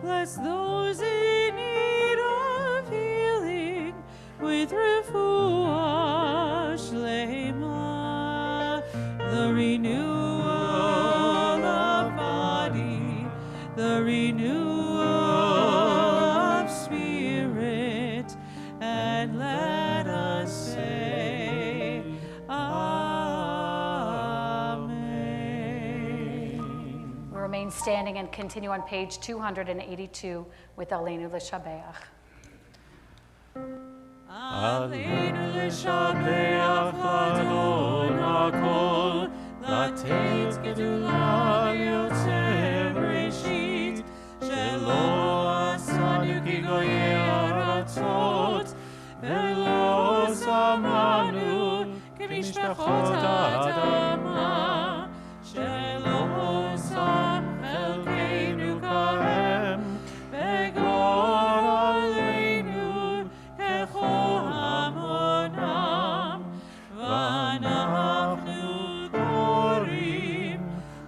Bless those in need of healing with refuah shlema, the renewal of body, the renewal of spirit, and let us say, Amen. We remain standing and continue on page 282 with Aleinu L'Shabeach. Aleinu l'shabeach l'adon hakol, לתת גדולה ליוצר בראשית, שלא עשנו כגויי ארצות, ולא שמנו כמשפחות האדמה, שלא שם חלקנו כהם, וגור עלינו ככל המונם, ואנחנו דורים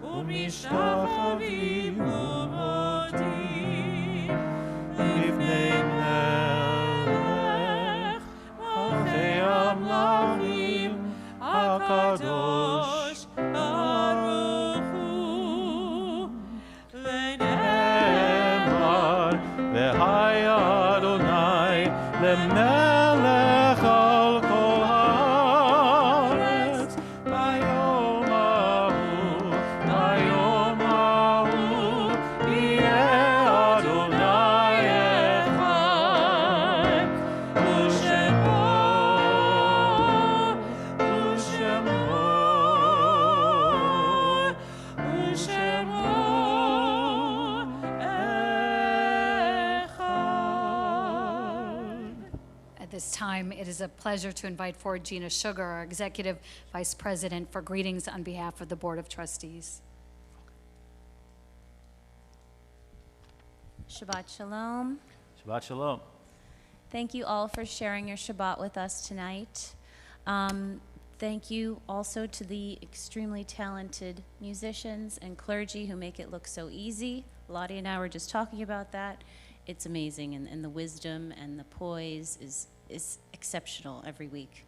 ומשתחווים ומודים לפני מלך מלכי המלכים הקדוש ברוך הוא, ונאמר והיה אדוני למלך על כל הארץ ביום ההוא, ביום ההוא יהיה אדוני אחד, ושמו אחד. At this time, it is a pleasure to invite forward Gina Sugar, our Executive Vice President, for greetings on behalf of the Board of Trustees. Shabbat Shalom. Shabbat Shalom. Thank you all for sharing your Shabbat with us tonight. Thank you also to the extremely talented musicians and clergy who make it look so easy. Lottie and I were just talking about that. It's amazing, and the wisdom and the poise is exceptional every week.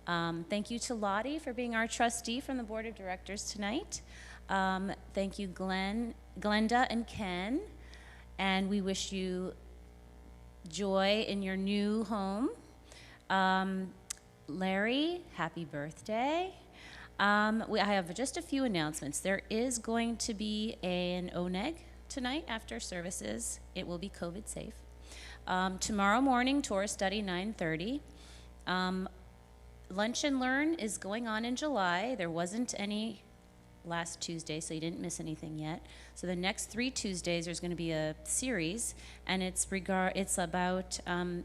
Thank you to Lottie for being our trustee from the Board of Directors tonight. Thank you, Glenda and Ken, and we wish you joy in your new home. Larry, happy birthday. I have just a few announcements. There is going to be an ONEG tonight after services. It will be COVID safe. Tomorrow morning, Torah study, 9:30. Lunch and Learn is going on in July. There wasn't any last Tuesday, so you didn't miss anything yet. So the next 3 Tuesdays, there's going to be a series, and it's about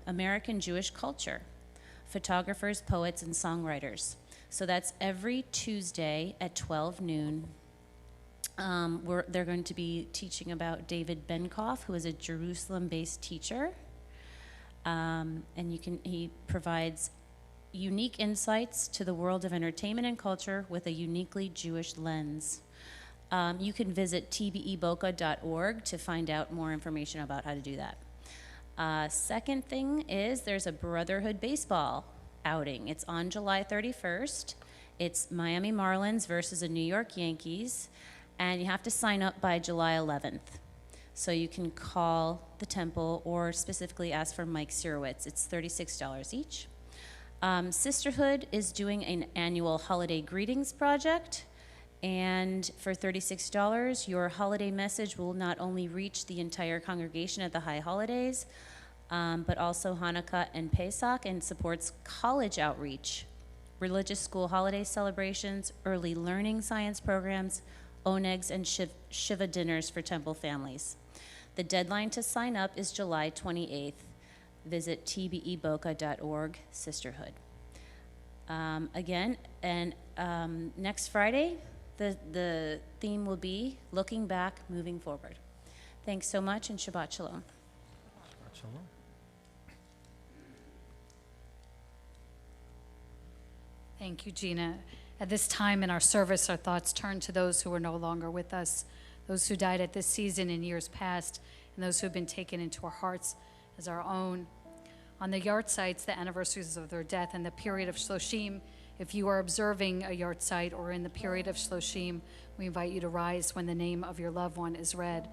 American Jewish culture, photographers, poets, and songwriters. So that's every Tuesday at 12 noon. They're going to be teaching about David Benkoff, who is a Jerusalem-based teacher. And he provides unique insights to the world of entertainment and culture with a uniquely Jewish lens. You can visit tbeboca.org to find out more information about how to do that. Second thing is there's a Brotherhood baseball outing. It's on July 31st. It's Miami Marlins versus the New York Yankees, and you have to sign up by July 11th. So you can call the temple or specifically ask for Mike Sirowitz. It's $36 each. Sisterhood is doing an annual holiday greetings project, and for $36, your holiday message will not only reach the entire congregation at the high holidays, but also Hanukkah and Pesach, and supports college outreach, religious school holiday celebrations, early learning science programs, onegs, and Shiva dinners for temple families. The deadline to sign up is July 28th. Visit tbeboca.org, Sisterhood. Again, and next Friday, the theme will be Looking Back, Moving Forward. Thanks so much, and Shabbat Shalom. Shalom. Thank you, Gina. At this time in our service, our thoughts turn to those who are no longer with us, those who died at this season in years past, and those who have been taken into our hearts as our own. On the yahrzeits, the anniversaries of their death, and the period of Shloshim, if you are observing a yahrzeit or in the period of Shloshim, we invite you to rise when the name of your loved one is read.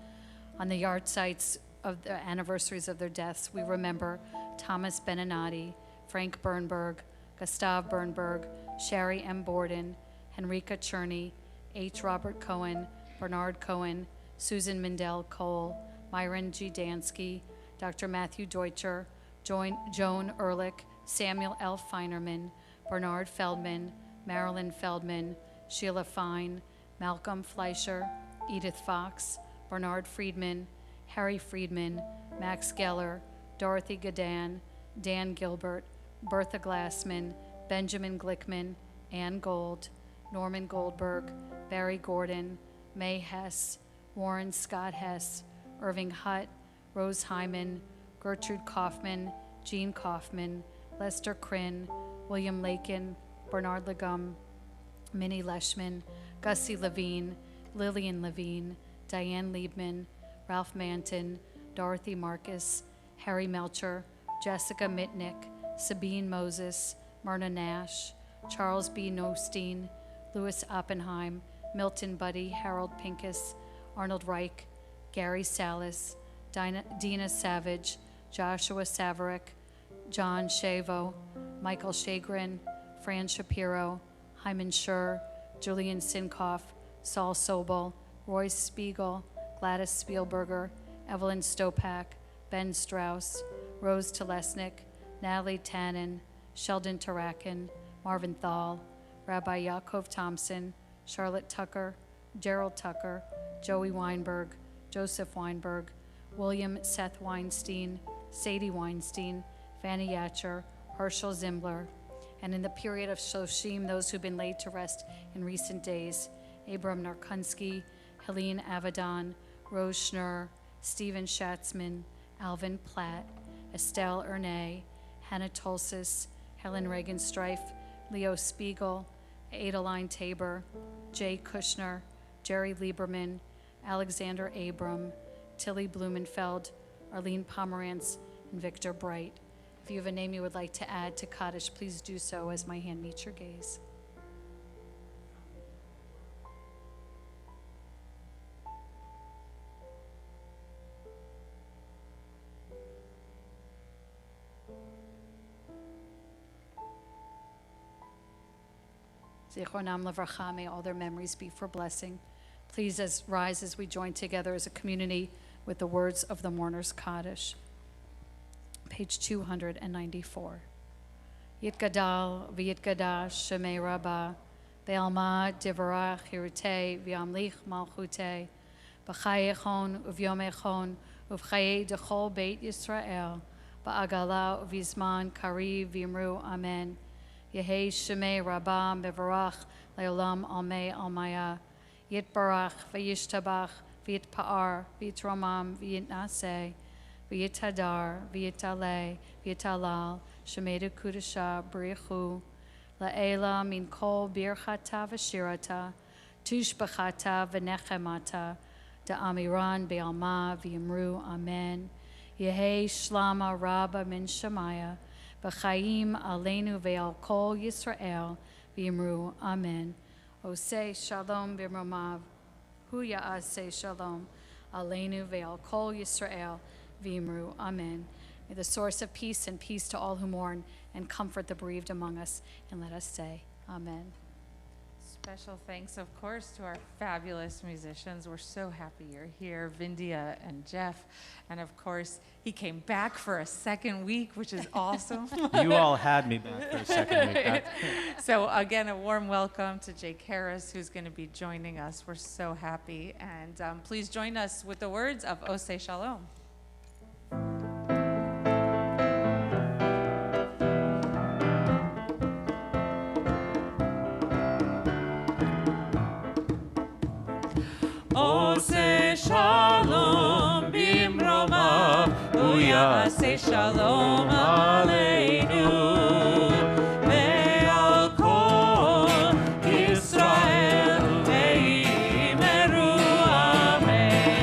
On the yahrzeits of the anniversaries of their deaths, we remember Thomas Beninati, Frank Bernberg, Gustav Bernberg, Sherry M. Borden, Henrika Cherney, H. Robert Cohen, Bernard Cohen, Susan Mindell Cole, Myron G. Dansky, Dr. Matthew Deutscher, Joan Ehrlich, Samuel L. Feinerman, Bernard Feldman, Marilyn Feldman, Sheila Fine, Malcolm Fleischer, Edith Fox, Bernard Friedman, Harry Friedman, Max Geller, Dorothy Gadan, Dan Gilbert, Bertha Glassman, Benjamin Glickman, Ann Gold, Norman Goldberg, Barry Gordon, May Hess, Warren Scott Hess, Irving Hutt, Rose Hyman, Gertrude Kaufman, Jean Kaufman, Lester Krinn, William Lakin, Bernard Legum, Minnie Leishman, Gussie Levine, Lillian Levine, Diane Liebman, Ralph Manton, Dorothy Marcus, Harry Melcher, Jessica Mitnick, Sabine Moses, Myrna Nash, Charles B. Nostine, Louis Oppenheim, Milton Buddy, Harold Pincus, Arnold Reich, Gary Salas, Dina Savage, Joshua Savarick, John Shavo, Michael Shagrin, Fran Shapiro, Hyman Schur, Julian Sinkoff, Saul Sobel, Royce Spiegel, Gladys Spielberger, Evelyn Stopak, Ben Strauss, Rose Telesnik, Natalie Tannen, Sheldon Tarakin, Marvin Thal, Rabbi Yaakov Thompson, Charlotte Tucker, Gerald Tucker, Joey Weinberg, Joseph Weinberg, William Seth Weinstein, Sadie Weinstein, Fanny Yatcher, Herschel Zimbler, and in the period of Shloshim, those who've been laid to rest in recent days, Abram Narkunsky, Helene Avedon, Rose Schnur, Stephen Schatzman, Alvin Platt, Estelle Ernay, Hannah Tolsis, Helen Reagan Strife, Leo Spiegel, Adeline Tabor, Jay Kushner, Jerry Lieberman, Alexander Abram, Tilly Blumenfeld, Arlene Pomerantz, and Victor Bright. If you have a name you would like to add to Kaddish, please do so as my hand meets your gaze. Zichronam Levracha, may all their memories be for blessing. Please rise as we join together as a community with the words of the mourner's Kaddish. Page 294. Yitgadal v'yitgadash shemei Rabbah, be'alma divarach hirutei v'yamlich malchutei, b'chaye echon u'vyom echon u'v'chaye dechol beit Yisrael, ba'agala u'vizman kariv v'yimru amen. Yehei shemei Rabbah bevarach le'olam almei almaya, yitbarach v'yishtabach v'yitpa'ar v'yitromam v'yitnaseh, v'yitadar, v'yitaleh, v'yitalal, shemedu kudasha, b'richu, la'ela min kol birchata v'shirata, tushbachata v'nechemata, da'amiran be'alma v'yimru amen. Yehei shlama rabba min shemaya, v'chaim aleinu ve'al kol Yisrael, v'yimru amen. Oseh shalom b'romav, hu ya'aseh shalom, aleinu ve'al kol Yisrael, V'imru, amen. May the source of peace and peace to all who mourn and comfort the bereaved among us. And let us say, amen. Special thanks, of course, to our fabulous musicians. We're so happy you're here, Vindia and Jeff. And of course, he came back for a second week, which is awesome. You all had me back for a second week. So again, a warm welcome to Jake Harris, who's going to be joining us. We're so happy. And please join us with the words of Oseh Shalom. Oseh Shalom bimroma, uyaseh Shalom aleinu, ve'al kol Yisrael ve'imeru amen.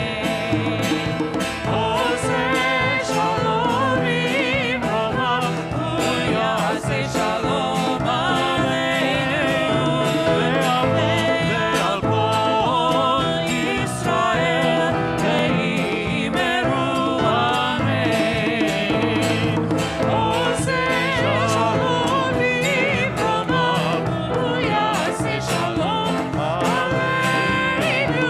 Oseh Shalom bimroma, uyaseh Shalom aleinu, ve'al kol Yisrael ve'imeru amen. Oseh Shalom bimroma, uyaseh Shalom aleinu,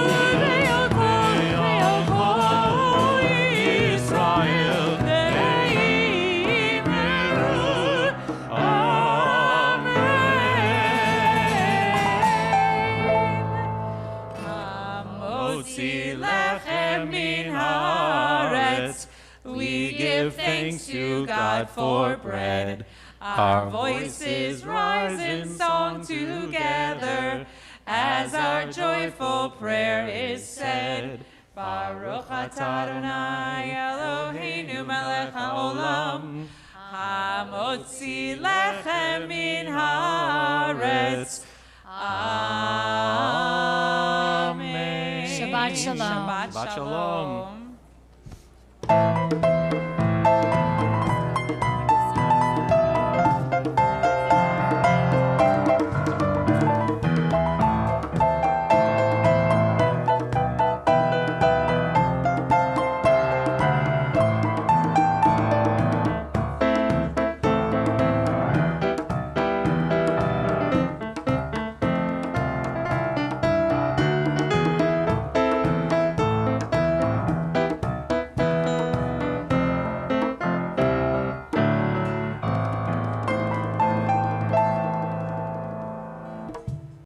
ve'al kol Yisrael ve'imeru amen. Hamotzi lechem min haaretz, we give thanks to God for bread. Our voices rise in song together as our joyful prayer is said. Baruch atah Adonai Eloheinu melech haolam, hamotzi lechem min haaretz. Amen. Shabbat shalom. Shabbat Shabbat shalom. shalom.